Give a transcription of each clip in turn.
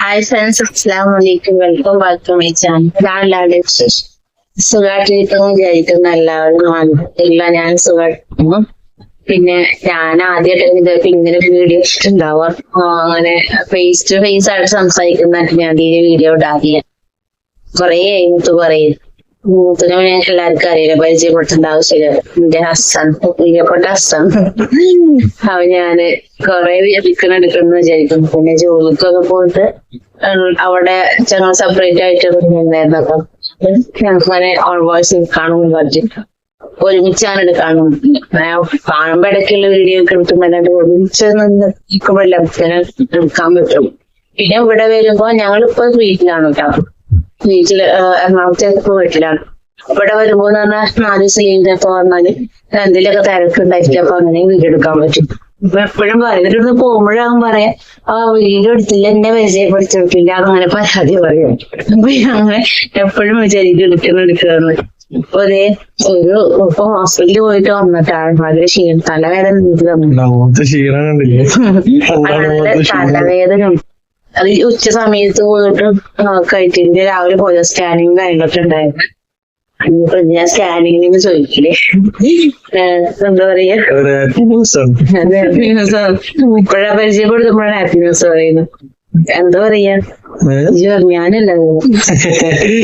Hi friends, അസ്സലാമു അലൈക്കും. Welcome back to my channel. ഞാൻ എല്ലാവരുടെയും വിശേഷം സുഖമായിട്ടിരിക്കുന്നു വിചാരിക്കുന്ന എല്ലാവരും ഇല്ല, ഞാൻ സുഖമായിട്ടിരിക്കുന്നു. പിന്നെ ഞാൻ ആദ്യമായിട്ട് ഇങ്ങനെ വീഡിയോ ഉണ്ടാവുക അങ്ങനെ ഫേസ് ടു ഫേസ് ആയിട്ട് സംസാരിക്കുന്നതായിട്ട് ഞാൻ ഈ വീഡിയോ ഇടാറില്ല. കുറേ കഴിഞ്ഞിട്ട് പറയും മൂത്തിനെ എല്ലാവർക്കും അറിയില്ല, പരിചയപ്പെടുത്തേണ്ട ആവശ്യമില്ല. എന്റെ ഹസ്സൻ, പ്രിയപ്പെട്ട ഹസ്സൻ. അവ ഞാന് കൊറേ എടുക്കണം വിചാരിക്കും. പിന്നെ ജോലിക്കൊക്കെ പോയിട്ട് അവിടെ ഞങ്ങൾ സെപ്പറേറ്റ് ആയിട്ട് ഉണ്ടായിരുന്നു. അപ്പം ഞങ്ങനെ ഓൺ വോയിസ് കാണുമ്പോൾ പറ്റും, ഒരുമിച്ചാണ് എടുക്കാനും കാണുമ്പോ ഇടയ്ക്കുള്ള വീഡിയോ ഒക്കെ എടുക്കുമ്പോൾ ഒരുമിച്ച് നിൽക്കുമ്പോഴെല്ലാം എടുക്കാൻ പറ്റും. പിന്നെ ഇവിടെ വരുമ്പോ ഞങ്ങളിപ്പോ വീട്ടിലാണ് കേട്ടോ, വീട്ടില് എറണാകുളത്തെ വീട്ടിലാണ്. ഇവിടെ വരുമ്പോ എന്ന് പറഞ്ഞാൽ 4 ദിവസം ലീവിനൊക്കെ വന്നാല് എന്തെങ്കിലുമൊക്കെ തിരക്കുണ്ടായിരിക്കും. അപ്പൊ അങ്ങനെ വീഡിയോ എടുക്കാൻ പറ്റും. ഇപ്പൊ എപ്പോഴും പറയും, ഇവരൊന്ന് പോകുമ്പോഴാകും പറയാം, വീഡിയോ എടുത്തില്ല, എന്നെ പരിചയപ്പെടുത്തിയിട്ടില്ല, അങ്ങനെ പരാതി പറയാം. അപ്പൊ അങ്ങനെ എപ്പോഴും വിചാരിക്കും എടുക്കുന്നു. ഇപ്പൊ ഇപ്പൊ ഹോസ്പിറ്റലിൽ പോയിട്ട് വന്നിട്ടാണ് വളരെ തലവേദന തലവേദന. അത് ഉച്ച സമയത്ത് പോയിട്ട് കഴിച്ചിട്ട് രാവിലെ പോയ സ്കാനിങ് കാര്യങ്ങളൊക്കെ ഉണ്ടായിരുന്നു. ഇനിയിപ്പോ ഞാൻ സ്കാനിങ്ങിന് ചോദിക്കില്ലേ, എന്താ പറയാ, ഇപ്പോഴാ പരിചയപ്പെടുത്തുമ്പോഴാണ് ഹാപ്പി ന്യൂസ് പറയുന്നത്. എന്താ പറയാ, ഞാനല്ല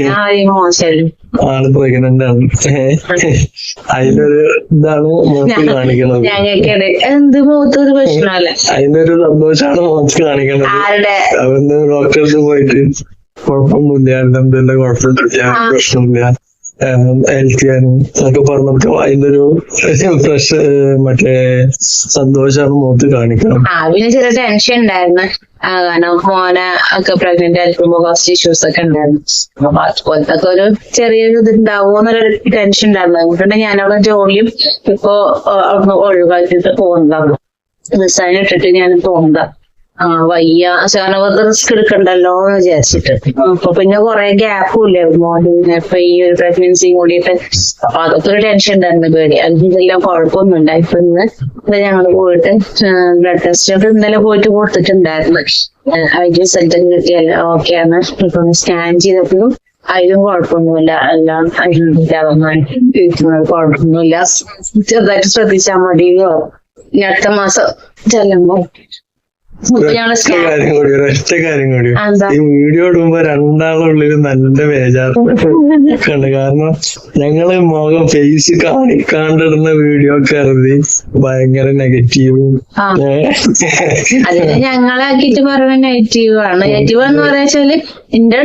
ഞാൻ മോശം ആള് പ്രഗ്നന്റ് ആണ്. അതിനൊരു ഇതാണ് മുഖത്ത് കാണിക്കുന്നത്. ഞങ്ങൾക്കത് എന്ത് മുഖത്തൊരു പ്രശ്നമല്ല, അതിനൊരു സന്തോഷമാണ് മുഖത്ത് കാണിക്കുന്നത്. അവന്ന് ഡോക്ടർക്ക് പോയിട്ട് കുഴപ്പമൊന്നുമില്ല, എന്തെല്ലാം കുഴപ്പമില്ല, പ്രശ്നമില്ല, ഹെൽത്ത് എന്നൊക്കെ പറഞ്ഞപ്പോ അതിന്റെ ഒരു ഫ്രഷ് മറ്റേ സന്തോഷമാണ് മുഖത്ത് കാണിക്കണം. പിന്നെ ചെറിയ ടെൻഷൻ ഉണ്ടായിരുന്നു, കാരണം മോനെ ഒക്കെ പ്രഗ്നന്റ് ആയിരിക്കുമ്പോ കുറച്ച് ഇഷ്യൂസ് ഒക്കെ ഉണ്ടായിരുന്നു. അപ്പൊ അതുപോലത്തെ ഒരു ചെറിയൊരു ഇത് ഉണ്ടാവുമെന്നൊരു ടെൻഷൻ ഉണ്ടായിരുന്നു. അതുകൊണ്ടുതന്നെ ഞാനവിടെ ജോലിയും ഇപ്പൊ ഒഴിവാക്കിയിട്ട് പോകുന്നതാണ്. റിസൈൻ ഇട്ടിട്ട് ഞാൻ പോകുന്നതാ. വയ്യ, കാരണം റിസ്ക് എടുക്കണ്ടല്ലോ എന്ന് വിചാരിച്ചിട്ട്. അപ്പൊ പിന്നെ കുറെ ഗ്യാപ്പും ഇല്ലേ മോനെ, ഇപ്പൊ ഈ ഒരു പ്രഗ്നൻസിയും കൂടിയിട്ട്. അപ്പൊ അതൊക്കെ ഒരു ടെൻഷൻ ഉണ്ടായിരുന്നു, പേടി. അതിനെല്ലാം കുഴപ്പമൊന്നും ഉണ്ടായി. ഇപ്പൊ ഇന്ന് ഞങ്ങള് പോയിട്ട് ബ്ലഡ് ടെസ്റ്റ് ഒക്കെ ഇന്നലെ പോയിട്ട് കൊടുത്തിട്ടുണ്ടായിരുന്നു. അതിന്റെ റിസൾട്ട് കിട്ടിയല്ലോ, ഓക്കെയാണ്. ഇപ്പൊ സ്കാൻ ചെയ്തപ്പോഴും അതിലും കുഴപ്പമൊന്നുമില്ല, എല്ലാം അതിനൊന്നും കുഴപ്പമൊന്നുമില്ല. ചെറുതായിട്ട് ശ്രദ്ധിച്ചാൽ മതി. അടുത്ത മാസം ചെല്ലുമ്പോ ഒരൊറ്റ കാര്യം കൂടി, ഈ വീഡിയോ ഇടുമ്പോ രണ്ടാളുള്ളിൽ നല്ല ബേജാറുണ്ട്. കാരണം ഞങ്ങള് മുഖം ഫേസ് കാണിക്കാണ്ടിടുന്ന വീഡിയോ ഒക്കെ അറിഞ്ഞ് ഭയങ്കര നെഗറ്റീവും. അതിന് ഞങ്ങളാക്കിട്ട് പറയുന്ന നെഗറ്റീവ് ആണ്. നെഗറ്റീവ് എന്ന് പറയാച്ചാല് എന്റെ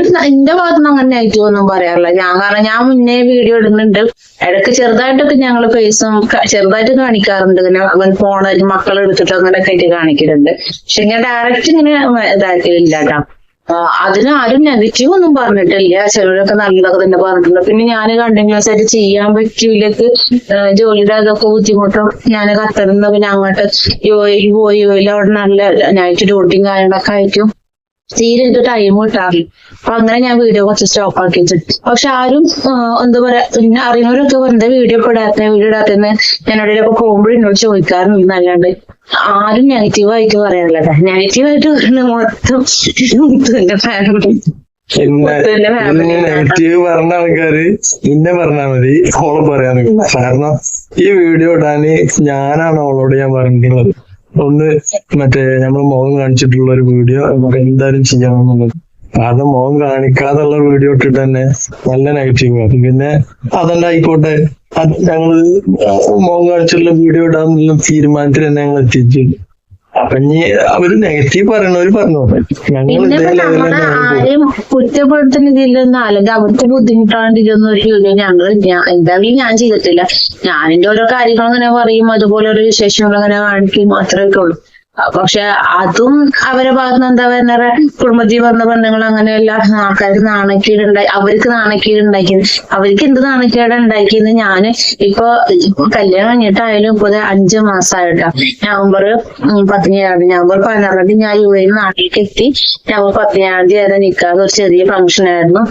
ഭാഗത്തുനിന്ന് അങ്ങനെ നെഗറ്റീവ് ഒന്നും പറയാറില്ല. കാരണം ഞാൻ മുന്നേ വീഡിയോ ഇടുന്നുണ്ട്, ഇടയ്ക്ക് ചെറുതായിട്ടൊക്കെ ഞങ്ങള് ഫേസും ചെറുതായിട്ട് കാണിക്കാറുണ്ട്. ഇങ്ങനെ ഫോണിൽ മക്കൾ എടുത്തിട്ട് അങ്ങനെയൊക്കെ ആയിട്ട് കാണിക്കുന്നുണ്ട്. പക്ഷെ ഞാൻ ഡയറക്റ്റ് ഇങ്ങനെ ഇതാക്കിയില്ല കേട്ടോ. അതിന് ആരും നെഗറ്റീവ് ഒന്നും പറഞ്ഞിട്ടില്ല. ചിലരൊക്കെ നല്ലതൊക്കെ തന്നെ പറഞ്ഞിട്ടുണ്ട്. പിന്നെ ഞാൻ കണ്ടിന്യൂസ് ആയിട്ട് ചെയ്യാൻ പറ്റൂലേക്ക് ജോലിയുടെ അതൊക്കെ ബുദ്ധിമുട്ടും ഞാൻ ഖത്തറിന്ന് പിന്നെ അങ്ങോട്ട് പോയി അവിടെ നല്ല നൈറ്റ് ഡ്യൂട്ടിയും കാര്യങ്ങളൊക്കെ ആയിരിക്കും. തീരെ എനിക്ക് ടൈം കിട്ടാറില്ല. അപ്പൊ അങ്ങനെ ഞാൻ വീഡിയോ കുറച്ച് സ്റ്റോപ്പ് ആക്കിയിട്ട്. പക്ഷെ ആരും എന്താ പറയാ, പിന്നെ അറിയുന്നവരൊക്കെ വെറുതെ വീഡിയോ ഇടാത്തെന്ന് ഞാനവിടെയൊക്കെ പോകുമ്പോഴും എന്നോട് ചോദിക്കാറുണ്ട്. അല്ലാണ്ട് ആരും നെഗറ്റീവായിട്ട് പറയാറില്ല. നെഗറ്റീവായിട്ട് മൊത്തം നെഗറ്റീവ് പറഞ്ഞ ആൾക്കാര് ഇന്നെ പറഞ്ഞാൽ മതി, ഓള് പറയാൻ. കാരണം ഈ വീഡിയോ ഇടാന് ഞാനാണ് അവളോട് ഞാൻ പറഞ്ഞിട്ടുള്ളത്, ഒന്ന് മറ്റേ നമ്മൾ മുഖം കാണിച്ചിട്ടുള്ള ഒരു വീഡിയോ നമുക്ക് എന്തായാലും ചെയ്യണമെന്നുള്ളത്. കാരണം മുഖം കാണിക്കാതുള്ള വീഡിയോ ഇട്ടിട്ട് തന്നെ നല്ല നെഗറ്റീവ് ആകും. പിന്നെ അതല്ല ആയിക്കോട്ടെ, ഞങ്ങള് മുഖം കാണിച്ചിട്ടുള്ള വീഡിയോ ഇടാന്നുള്ള തീരുമാനത്തിൽ തന്നെ ഞങ്ങൾ എത്തിച്ചു. അപ്പൊ ഇനി അവര് നെഗറ്റീവ് പറയണവര് പറഞ്ഞോട്ടെ, ഞങ്ങൾ ആരെയും കുറ്റപ്പെടുത്തുന്നില്ലെന്ന്, അല്ലെങ്കിൽ അവിടുത്തെ ബുദ്ധിമുട്ടാണ്ടിരിക്കുന്ന ഒരു വീഡിയോ എന്തായാലും ഞാൻ ചെയ്തിട്ടില്ല. ഞാനിന്റെ ഓരോ കാര്യങ്ങൾ അങ്ങനെ പറയും, അതുപോലെ ഒരു വിശേഷങ്ങൾ അങ്ങനെ കാണിക്കും, അത്രയൊക്കെ ഉള്ളൂ. പക്ഷെ അതും അവരെ ഭാഗത്തുനിന്ന് എന്താ പറയുക, കുടുംബത്തിൽ വന്ന ബന്ധങ്ങൾ അങ്ങനെയല്ല ആൾക്കാർക്ക് നാണക്കേടുണ്ടായി, അവർക്ക് നാണക്കേടുണ്ടാക്കിയത്. അവർക്ക് എന്ത് നാണക്കേട് ഉണ്ടാക്കിയെന്ന് ഞാന് ഇപ്പൊ കല്യാണം കഴിഞ്ഞിട്ടായാലും ഇപ്പൊ 5 മാസമായിട്ടാ. നവംബർ 17 നവംബർ 16 ഞാൻ യുഎയിൽ നാട്ടിലേക്ക് എത്തി. നവംബർ 17 വരെ നിൽക്കാതെ ഒരു ചെറിയ ഫംഗ്ഷൻ ആയിരുന്നു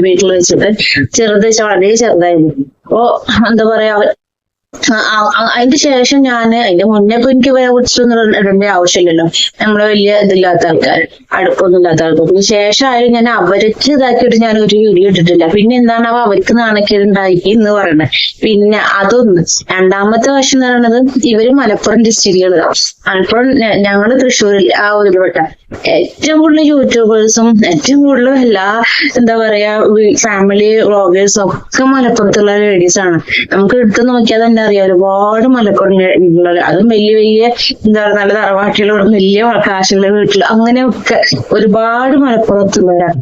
വീട്ടിൽ വെച്ചിട്ട്. വളരെ ചെറുതായിരുന്നു. അപ്പൊ എന്താ പറയാ, അതിന്റെ ശേഷം അതിന്റെ മുന്നേ ഇപ്പൊ എനിക്ക് വേറെ കുറിച്ചൊന്നും ഇടേണ്ട ആവശ്യമില്ലല്ലോ. നമ്മള് വലിയ ഇതില്ലാത്ത ആൾക്കാർ, അടുപ്പൊന്നും ഇല്ലാത്ത ആൾക്കാർ. പിന്നെ ശേഷമായാലും ഞാൻ അവർക്ക് ഇതാക്കിയിട്ട് ഞാൻ ഒരു വീഡിയോ ഇട്ടിട്ടില്ല. പിന്നെ എന്താണ് അവർക്ക് നാണക്കേടുണ്ടായി എന്ന് പറയണത്. പിന്നെ അതൊന്ന്. രണ്ടാമത്തെ വശം എന്ന് പറയുന്നത് ഇവര് മലപ്പുറം ഡിസ്ട്രിക്റ്റുകൾ, മലപ്പുറം ഞങ്ങള് തൃശ്ശൂരിൽ ആ ഒരു പെട്ട ഏറ്റവും കൂടുതൽ യൂട്യൂബേഴ്സും ഏറ്റവും കൂടുതൽ എല്ലാ എന്താ പറയാ ഫാമിലി വ്ളോഗേഴ്സും ഒക്കെ മലപ്പുറത്തുള്ള ലേഡീസ് ആണ്. നമുക്ക് എടുത്ത് നോക്കിയാൽ തന്നെ അറിയാം ഒരുപാട് മലപ്പുറം, അതും വലിയ വലിയ എന്താ പറയുക നല്ല തറവാട്ടിലുള്ള വലിയ കാശുള്ള വീട്ടിൽ അങ്ങനെയൊക്കെ ഒരുപാട് മലപ്പുറത്തുള്ളവരാണ്.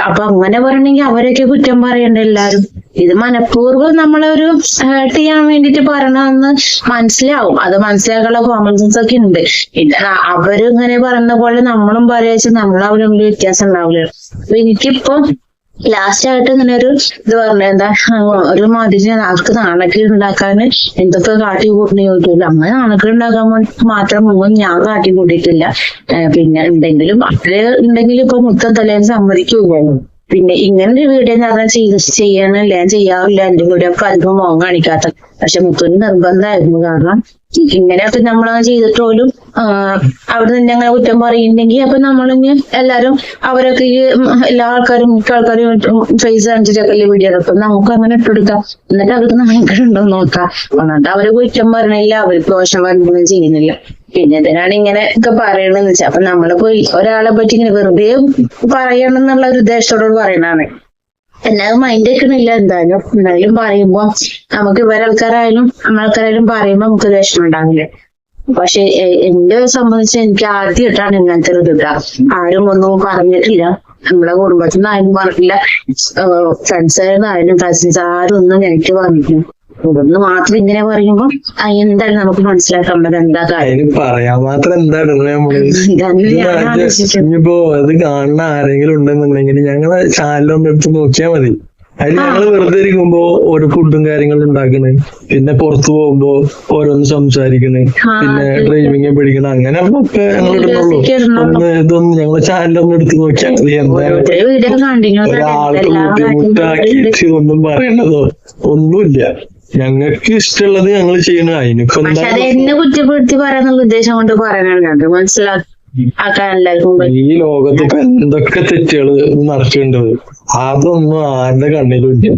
അപ്പൊ അങ്ങനെ പറയണെങ്കിൽ അവരൊക്കെ കുറ്റം പറയണ്ട എല്ലാരും. ഇത് മനഃപൂർവ്വം നമ്മളൊരു ഹേർട്ട് ചെയ്യാൻ വേണ്ടിട്ട് പറയണമെന്ന് മനസ്സിലാവും. അത് മനസ്സിലാക്കാനുള്ള കോമൺ സെൻസ് ഒക്കെ ഉണ്ട്. പിന്നെ അവരിങ്ങനെ പറയുന്ന പോലെ നമ്മളും പറയാ നമ്മളവിടെ വ്യത്യാസം ഉണ്ടാവില്ല. അപ്പൊ എനിക്കിപ്പോ ലാസ്റ്റ് ആയിട്ട് ഇങ്ങനെ ഒരു ഇത് പറഞ്ഞ എന്താ ഒരു മാതിരി ആൾക്ക് നാണക്കേട് ഉണ്ടാക്കാൻ എന്തൊക്കെ കാട്ടി കൂട്ടുന്ന ചോദിക്കില്ല. അങ്ങനെ നാണക്കേട് ഉണ്ടാക്കാൻ വേണ്ടി മാത്രം മുമ്പ് ഞാൻ കാട്ടി കൂട്ടിയിട്ടില്ല. പിന്നെ ഉണ്ടെങ്കിലും ഉണ്ടെങ്കിലും ഇപ്പൊ മൊത്തം തലേന്ന് സമ്മതിക്കുകയുള്ളൂ. പിന്നെ ഇങ്ങനെ ഒരു വീഡിയോ ഞാൻ ചെയ്യാനില്ല, ഞാൻ ചെയ്യാറില്ല. എന്റെ വീഡിയോ ഒക്കെ അധികം മോൻ കാണിക്കാത്ത. പക്ഷെ മുത്തൂന് നിർബന്ധമായിരുന്നു. കാരണം ഇങ്ങനെയൊക്കെ നമ്മളങ്ങനെ ചെയ്തിട്ട് പോലും അവിടെ നിന്ന് അങ്ങനെ കുറ്റം പറയുന്നുണ്ടെങ്കിൽ അപ്പൊ നമ്മളിങ്ങനെ എല്ലാരും അവരൊക്കെ ഈ എല്ലാ ആൾക്കാരും മിക്ക ആൾക്കാരും ഫേസ് കാണിച്ചിട്ടൊക്കെ വീഡിയോ എടുക്കും. നമുക്ക് അങ്ങനെ ഇട്ടെടുക്കാം. എന്നിട്ട് അവർക്ക് നാണക്കേടുണ്ടോ നോക്കാം. എന്നിട്ട് അവര് കുറ്റം പറയണില്ല, അവർക്ക് ദോഷം വരുന്നൊന്നും ചെയ്യുന്നില്ല. പിന്നെ ഇതിനാണ് ഇങ്ങനെ ഒക്കെ പറയണെന്ന് വെച്ചാൽ അപ്പൊ നമ്മളിപ്പോ ഒരാളെ പറ്റി ഇങ്ങനെ വെറുതെ പറയണം എന്നുള്ള ഒരു ഉദ്ദേശത്തോട് പറയണതാണ്. എല്ലാവരും മൈൻഡ് വെക്കണില്ല. എന്തായാലും പറയുമ്പോ നമുക്ക് ഇവരാൾക്കാരായാലും നമ്മളാൾക്കാരായാലും പറയുമ്പോ നമുക്ക് വിഷമം ഉണ്ടാവില്ല. പക്ഷെ എന്റെ സംബന്ധിച്ച് എനിക്ക് ആദ്യമായിട്ടാണ് ഇങ്ങനത്തെ ഒരു ഇത്. ആരും ഒന്നും പറഞ്ഞിട്ടില്ല, നമ്മളെ കുടുംബത്തിൽ നിന്ന് ആരും പറഞ്ഞില്ല, ഫ്രണ്ട്സായിരുന്നായാലും കസിൻസ് ആരും ഒന്നും നെഗറ്റീവ് പറഞ്ഞിട്ടില്ല. ഇതൊന്ന് മാത്രം ഇങ്ങനെ പറയുമ്പോ എന്താണ് നമുക്ക് മനസ്സിലാക്കാൻ പറ്റും എന്താ കാര്യം പറയാൻ മാത്രം എന്താണ് നമ്മള്. ഇനിയിപ്പോ അത് കാണുന്ന ആരെങ്കിലും ഉണ്ടെന്നുണ്ടെങ്കിൽ ഞങ്ങളെ ചാനലൊന്നും എടുത്ത് നോക്കിയാൽ മതി. അതിൽ ഞങ്ങള് വെറുതെ ഇരിക്കുമ്പോ ഓരോ ഫുഡും കാര്യങ്ങളും ഉണ്ടാക്കണേ, പിന്നെ പുറത്തു പോകുമ്പോ ഓരോന്ന് സംസാരിക്കണേ, പിന്നെ ഡ്രൈവിംഗ് പഠിക്കണ അങ്ങനെ ഒക്കെ ഞങ്ങൾ ഇടുന്നുള്ളൂ. ഇതൊന്നും ഞങ്ങളെ ചാനലൊന്നും എടുത്ത് നോക്കിയാൽ മതി. എന്തായാലും ഒരാൾക്ക് ബുദ്ധിമുട്ടാക്കിയിട്ട് ഒന്നും പറയണതോ ഒന്നുമില്ല. ഞങ്ങൾക്ക് ഇഷ്ടമുള്ളത് ഞങ്ങൾ ചെയ്യണ. അതിനിപ്പോ എന്നെ കുറ്റപ്പെടുത്തി പറയാനുള്ള ഉദ്ദേശം കൊണ്ട് പറയാനാണ് മനസ്സിലാക്കി. ഈ ലോകത്ത് ഇപ്പൊ എന്തൊക്കെ തെറ്റുകള് നടക്കേണ്ടത് അതൊന്നും ആരുടെ കണ്ണിലും ഇല്ല.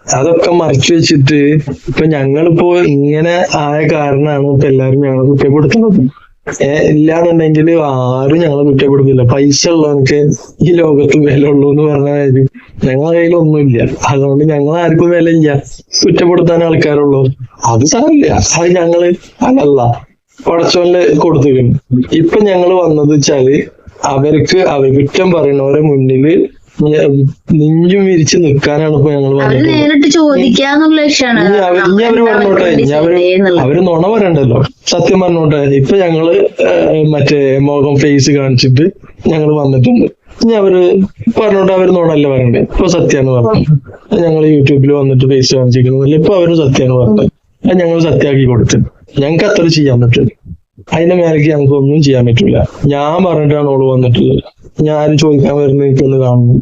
അതൊക്കെ മറച്ചു വെച്ചിട്ട് ഇപ്പൊ ഞങ്ങളിപ്പോ ഇങ്ങനെ ആയ കാരണമാണ് ഇപ്പൊ എല്ലാരും ഞങ്ങളെ കുറ്റപ്പെടുത്തുന്നത്. ഇല്ലാന്നുണ്ടെങ്കിൽ ആരും ഞങ്ങളെ കുറ്റപ്പെടുത്തില്ല. പൈസ ഉള്ളവർക്ക് ഈ ലോകത്ത് വില ഉള്ളൂ എന്ന് പറഞ്ഞ കാര്യം ഞങ്ങളെ കയ്യിലൊന്നുമില്ല. അതുകൊണ്ട് ഞങ്ങൾ ആർക്കും വില ഇല്ല. കുറ്റപ്പെടുത്താൻ ആൾക്കാരുള്ളൂ. അത് സാരില്ല. അത് ഞങ്ങള് അതല്ല പടച്ചോനില് കൊടുത്തിരിക്കുന്നു. ഇപ്പൊ ഞങ്ങള് വന്നത് വെച്ചാല് അവർ കുറ്റം പറയുന്നവരെ മുന്നില് നെഞ്ചും വിരിച്ച് നിൽക്കാനാണ് ഇപ്പൊ ഞങ്ങൾ വന്നത്. ഇനി അവര് പറഞ്ഞോട്ടെ, അവര് നുണ പറയണ്ടല്ലോ, സത്യം പറഞ്ഞോട്ടെ. ഇപ്പൊ ഞങ്ങള് മറ്റേ മുഖം ഫേസ് കാണിച്ചിട്ട് ഞങ്ങൾ വന്നിട്ടുണ്ട്. ഇനി അവര് പറഞ്ഞോട്ടെ, അവര് നുണല്ല പറയണ്ടേ. ഇപ്പൊ സത്യമാണ് പറഞ്ഞത്. ഞങ്ങൾ യൂട്യൂബിൽ വന്നിട്ട് ഫേസ് കാണിച്ചിരിക്കുന്നില്ല. ഇപ്പൊ അവര് സത്യമാണ് പറഞ്ഞത്. അത് ഞങ്ങൾ സത്യമാക്കി കൊടുത്തു. ഞങ്ങൾക്ക് അത്ര ചെയ്യാൻ പറ്റും. അതിന്റെ മേലേക്ക് ഞങ്ങൾക്ക് ഒന്നും ചെയ്യാൻ പറ്റില്ല. ഞാൻ പറഞ്ഞിട്ടാണ് ഓള് വന്നിട്ടുള്ളത്. ഞാൻ ചോദിക്കാൻ വരുന്ന എനിക്കൊന്ന് കാണുന്നു.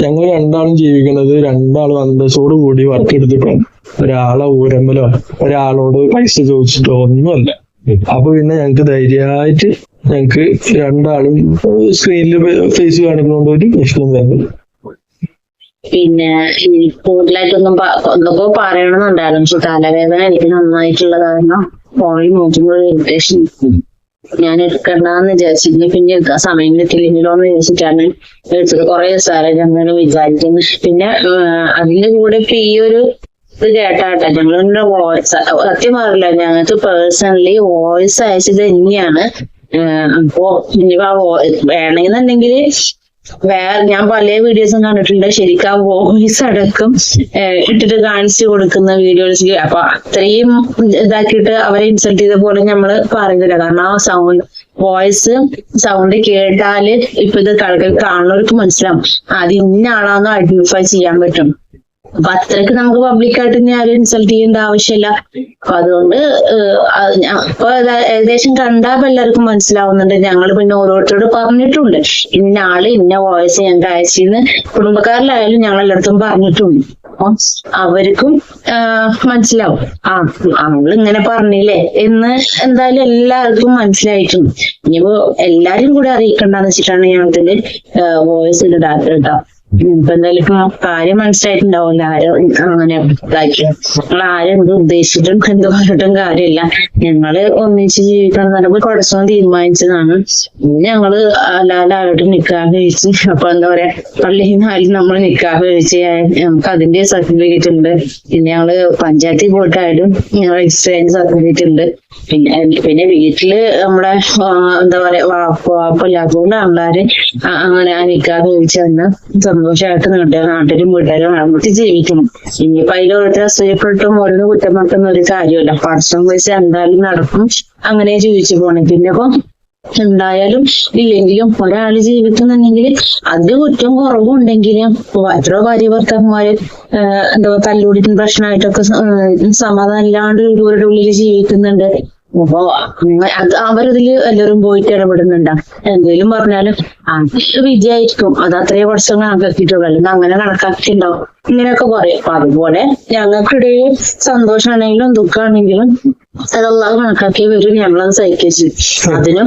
ഞങ്ങൾ രണ്ടാളും ജീവിക്കുന്നത് രണ്ടാളും അന്തസ്സോട് കൂടി വർക്ക് എടുത്തിട്ടാണ്. ഒരാളെ ഊരമ്പലോ ഒരാളോട് പൈസ ചോദിച്ചിട്ടോ ഒന്നുമല്ല. അപ്പൊ പിന്നെ ഞങ്ങക്ക് ധൈര്യമായിട്ട് ഞങ്ങക്ക് രണ്ടാളും സ്ക്രീനിൽ ഫേസ് കാണിക്കുന്നതുകൊണ്ട് ഒരു പ്രശ്നം വരുന്നില്ല. പിന്നെ കൂടുതലായിട്ടൊന്നും എന്തൊക്കെ പറയണമെന്നുണ്ടായിരുന്നു. പക്ഷെ തലവേദന എനിക്ക് നന്നായിട്ടുള്ള കാരണം ഫോണിൽ നോക്കുമ്പോൾ ഇറിറ്റേഷൻ ഞാൻ എടുക്കണ്ടെന്ന് വിചാരിച്ചിരുന്നു. പിന്നെ എടുക്കാൻ സമയം കിട്ടില്ലെങ്കിലോ എന്ന് വിചാരിച്ചിട്ടാണ് എടുത്തത്. കുറെ ദിവസമായി ഞങ്ങൾ വിചാരിക്കുന്നു. പിന്നെ അതിന്റെ കൂടെ ഇപ്പൊ ഈ ഒരു ഇത് കേട്ടാട്ടെ ഞങ്ങളുടെ വോയിസ് സത്യം പറയില്ല, ഞങ്ങൾക്ക് പേഴ്സണലി വോയിസ് അയച്ചത് തന്നെയാണ്. അപ്പോ ഇനിയിപ്പോ വേണമെന്നുണ്ടെങ്കിൽ ഞാൻ പല വീഡിയോസും കണ്ടിട്ടുണ്ട്. ശരിക്കും ആ വോയിസ് അടക്കം ഇട്ടിട്ട് കാണിച്ചു കൊടുക്കുന്ന വീഡിയോസ്. അപ്പൊ അത്രയും ഇതാക്കിയിട്ട് അവരെ ഇൻസൾട്ട് ചെയ്ത പോലെ നമ്മള് പറയുന്നില്ല. കാരണം ആ സൗണ്ട് കേട്ടാല് ഇപ്പൊ ഇത് കാണുന്നവർക്ക് മനസ്സിലാവും അത് ഇന്ന ആളാന്ന് ഐഡന്റിഫൈ ചെയ്യാൻ പറ്റും. അപ്പൊ അത്രയ്ക്ക് നമുക്ക് പബ്ലിക്കായിട്ട് ഇനി ആരും ഇൻസൾട്ട് ചെയ്യേണ്ട ആവശ്യമില്ല. അപ്പൊ അതുകൊണ്ട് ഇപ്പൊ ഏകദേശം കണ്ടാൽ എല്ലാവർക്കും മനസ്സിലാവുന്നുണ്ട്. ഞങ്ങൾ പിന്നെ ഓരോരുത്തരോട് പറഞ്ഞിട്ടുണ്ട്, ഇന്ന ആള് ഇന്ന വോയിസ് ഞങ്ങൾക്ക് അയച്ചിന്ന് കുടുംബക്കാരിലായാലും ഞങ്ങൾ എല്ലായിടത്തും പറഞ്ഞിട്ടുണ്ട്. അപ്പൊ അവർക്കും മനസ്സിലാവും, ഇങ്ങനെ പറഞ്ഞില്ലേ എന്ന് എന്തായാലും എല്ലാവർക്കും മനസ്സിലായിട്ടുണ്ട്. ഇനിയിപ്പോ എല്ലാരും കൂടെ അറിയിക്കണ്ടെന്ന് വെച്ചിട്ടാണ് ഞാൻ ഇതില് വോയിസ് ഇടാത്തത് കേട്ടോ. ഇപ്പൊ എന്തായാലും ഇപ്പൊ കാര്യം മനസ്സിലായിട്ടുണ്ടാവില്ല ആരും അങ്ങനെ ഇതാക്കിയ. ഞങ്ങൾ ആരും എന്ത് ഉദ്ദേശിച്ചിട്ടും എന്ത് പറഞ്ഞിട്ടും കാര്യമില്ല. ഞങ്ങള് ഒന്നിച്ച് ജീവിക്കണം എന്ന് പറയുമ്പോൾ കുറച്ചും തീരുമാനിച്ചതാണ്. ഞങ്ങള് അല്ലാതെ നിക്കാഹ് കഴിച്ച്, അപ്പൊ എന്താ പറയാ, പള്ളിയിൽ നിന്നാലും നമ്മൾ നിക്കാഹ് കഴിച്ച് ഞങ്ങൾക്ക് അതിന്റെ സർട്ടിഫിക്കറ്റ് ഉണ്ട്. പിന്നെ ഞങ്ങള് പഞ്ചായത്തിൽ പോയിട്ടായാലും രജിസ്റ്റർ ചെയ്യുന്ന സർട്ടിഫിക്കറ്റ് ഉണ്ട്. പിന്നെ വീട്ടില് നമ്മുടെ എന്താ പറയാ വാപ്പില്ലാത്തതുകൊണ്ട് ആൾക്കാര് അങ്ങനെ നിക്കാഹ് കഴിച്ച് തന്നെ സന്തോഷമായിട്ട് നാട്ടിലും വീട്ടുകാരും ആൾക്കാർക്ക് ജീവിക്കണം. ഇനിയിപ്പോ അതിൽ ഓരോരുത്തർ അസൂയപ്പെട്ടും ഓരോന്ന് കുറ്റം നടത്തുന്ന ഒരു കാര്യമല്ല. പഠിത്തം വെച്ച് എന്തായാലും നടക്കും, അങ്ങനെ ജീവിച്ചു പോണം. പിന്നെ ഇപ്പൊ ഉണ്ടായാലും ഇല്ലെങ്കിലും ഒരാള് ജീവിക്കുന്നുണ്ടെങ്കിൽ അതിന് കുറ്റം കുറവുണ്ടെങ്കിലും എത്രയോ ഭാര്യ ഭർത്താക്കന്മാര് എന്താ തല്ലൂടിയിട്ടും പ്രശ്നമായിട്ടൊക്കെ സമാധാനം ഇല്ലാണ്ട് ഇവരുടെ ഉള്ളിൽ ജീവിക്കുന്നുണ്ട്. അപ്പൊ അത് അവരതില് എല്ലാവരും പോയിട്ട് ഇടപെടുന്നുണ്ടാ. എന്തെങ്കിലും പറഞ്ഞാലും വിദ്യയായിരിക്കും, അത് അത്രയും വർഷം കണക്കാക്കിയിട്ടുള്ളൂ, അല്ലെങ്കിൽ അങ്ങനെ കണക്കാക്കിയിട്ടുണ്ടാവും, ഇങ്ങനെയൊക്കെ പറയും. അപ്പൊ അതുപോലെ ഞങ്ങൾക്കിടയിൽ സന്തോഷമാണെങ്കിലും ദുഃഖമാണെങ്കിലും അതെല്ലാം കണക്കാക്കി വരും, ഞങ്ങളത് സഹിച്ചു. അതിനും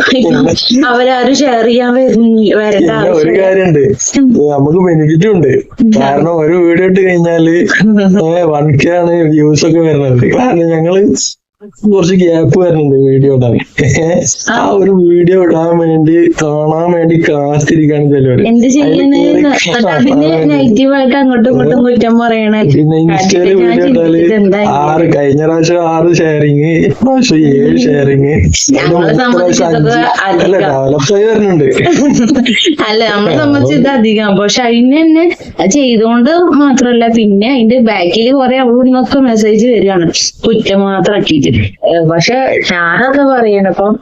അവരാരും ഷെയർ ചെയ്യാൻ വരേണ്ട ഒരു കാര്യമുണ്ട്, നമുക്ക് ബെനിഫിറ്റും ഉണ്ട്. കാരണം ഒരു വീഡിയോ ഇട്ട് കഴിഞ്ഞാല് 1K ആണ് വ്യൂസ് ഒക്കെ വരുന്നത്. കാരണം ഞങ്ങള് കുറച്ച് ഗ്യാപ്പ് വരുന്നുണ്ട് വീഡിയോ ഇടാൻ. ആ ഒരു വീഡിയോ ഇടാൻ വേണ്ടി കാണാൻ വേണ്ടി കാത്തിരിക്കാണ് ചിലവര്. പിന്നെ ഇൻസ്റ്റയില് വീഡിയോ ഇട്ടാല് കഴിഞ്ഞ പ്രാവശ്യം 6 ഷെയറിങ്, ഇപ്രാവശ്യം 7 ഷെയറിങ്. അല്ല ഡെവലപ്പായി വരുന്നുണ്ട്. അല്ല നമ്മളെ സംബന്ധിച്ച് അധികം. പക്ഷെ അതിന് തന്നെ ചെയ്തോണ്ട് മാത്രല്ല, പിന്നെ അതിന്റെ ബാക്കിൽ കുറെ അവിടെ നിന്നൊക്കെ മെസ്സേജ് വരികയാണ് കുറ്റം മാത്രം ആക്കിയിട്ട്. പക്ഷെ ഞാനൊക്കെ പറയണം, ഇപ്പം